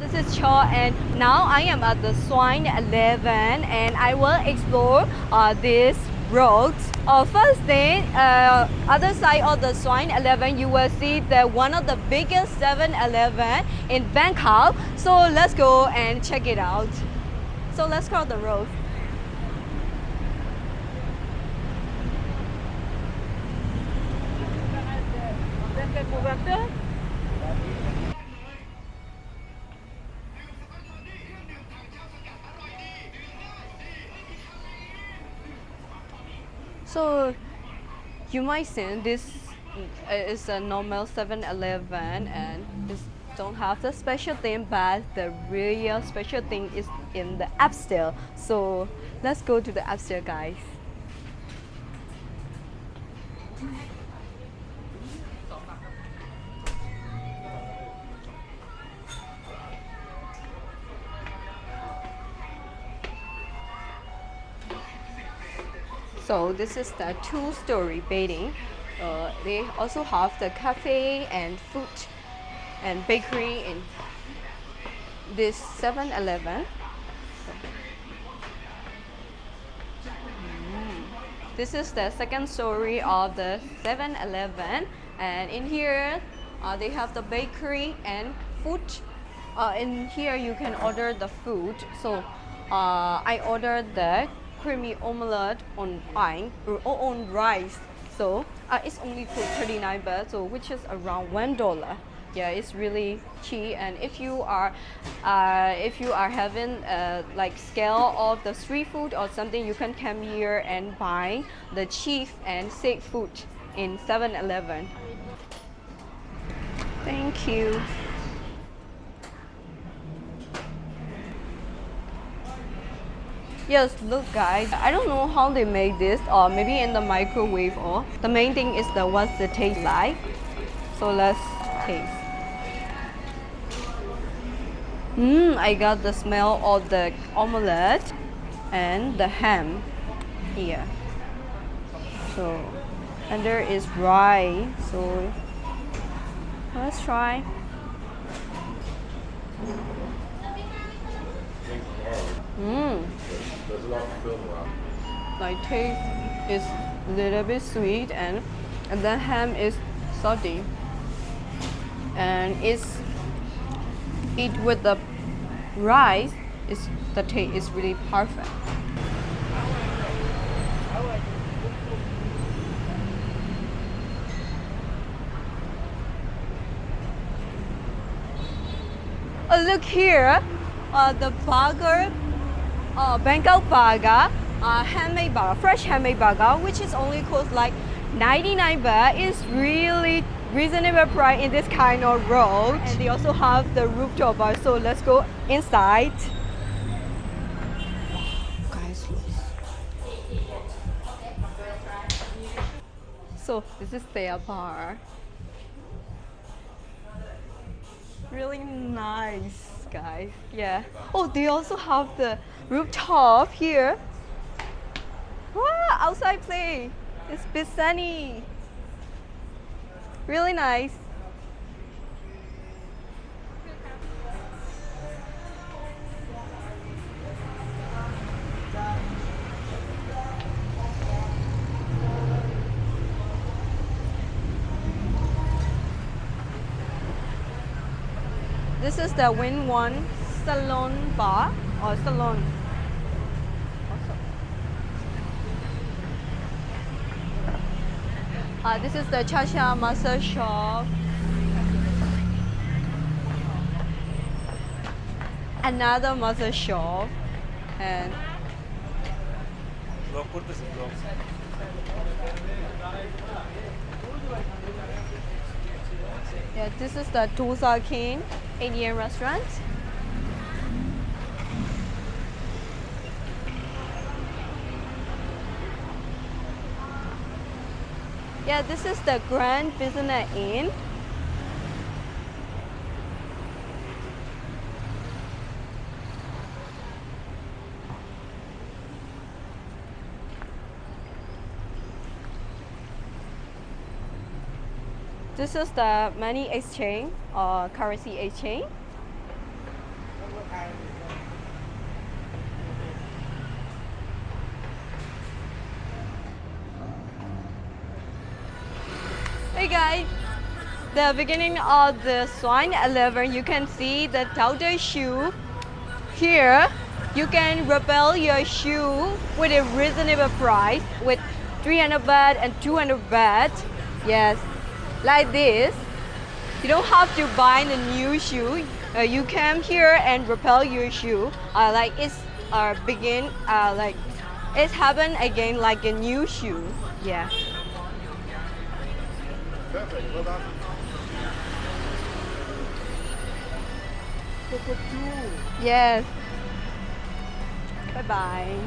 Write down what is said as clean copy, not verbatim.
This is Chaw, and now I am at the Swine 11 and I will explore this road. First thing, other side of the Swine 11, you will see one of the biggest 7-Eleven in Bangkok. So let's go and check it out. So let's cross the road. So you might think this is a normal 7-Eleven and this don't have the special thing, but the real special thing is in the upstairs. So let's go to the upstairs, guys. So this is the two-story building. They also have the cafe and food and bakery in this 7-Eleven. This is the second story of the 7-Eleven, and in here they have the bakery and food. In here you can order the food. So I ordered the creamy omelette on rice. So it's only for 39 baht, so which is around $1. Yeah, it's really cheap. And if you are having like scale of the street food or something, you can come here and buy the cheap and safe food in 7-Eleven. Thank you. Yes, look guys, I don't know how they make this, or maybe in the microwave, or the main thing is what's the taste like. So let's taste. I got the smell of the omelette and the ham here. So, and there is rice, so let's try. Like taste is a little bit sweet, and the ham is salty, and it's eat with the rice. The taste is really perfect. Oh, look here, the burger. Bangkok burger, handmade burger, fresh handmade burger, which is only cost like 99 baht. Is really reasonable price in this kind of road. And they also have the rooftop bar. So let's go inside. Guys, so this is their bar. Really nice, guys. Yeah. Oh, they also have the rooftop here. Wow, outside play. It's a bit sunny. Really nice. This is the Win One Salon bar or salon. This is the Cha massage shop. Another massage shop, and yeah, this is the Dosa King Indian restaurant. Yeah, this is the Grand Business Inn. This is the money exchange or currency exchange. guys, the beginning of the Swine 11, you can see the Tauter shoe. Here, you can repel your shoe with a reasonable price with 300 baht and 200 baht. Yes, like this. You don't have to buy the new shoe. You come here and repel your shoe. Like it's like it's happened again like a new shoe. Yeah. Perfect. Well done. Yes. Bye bye.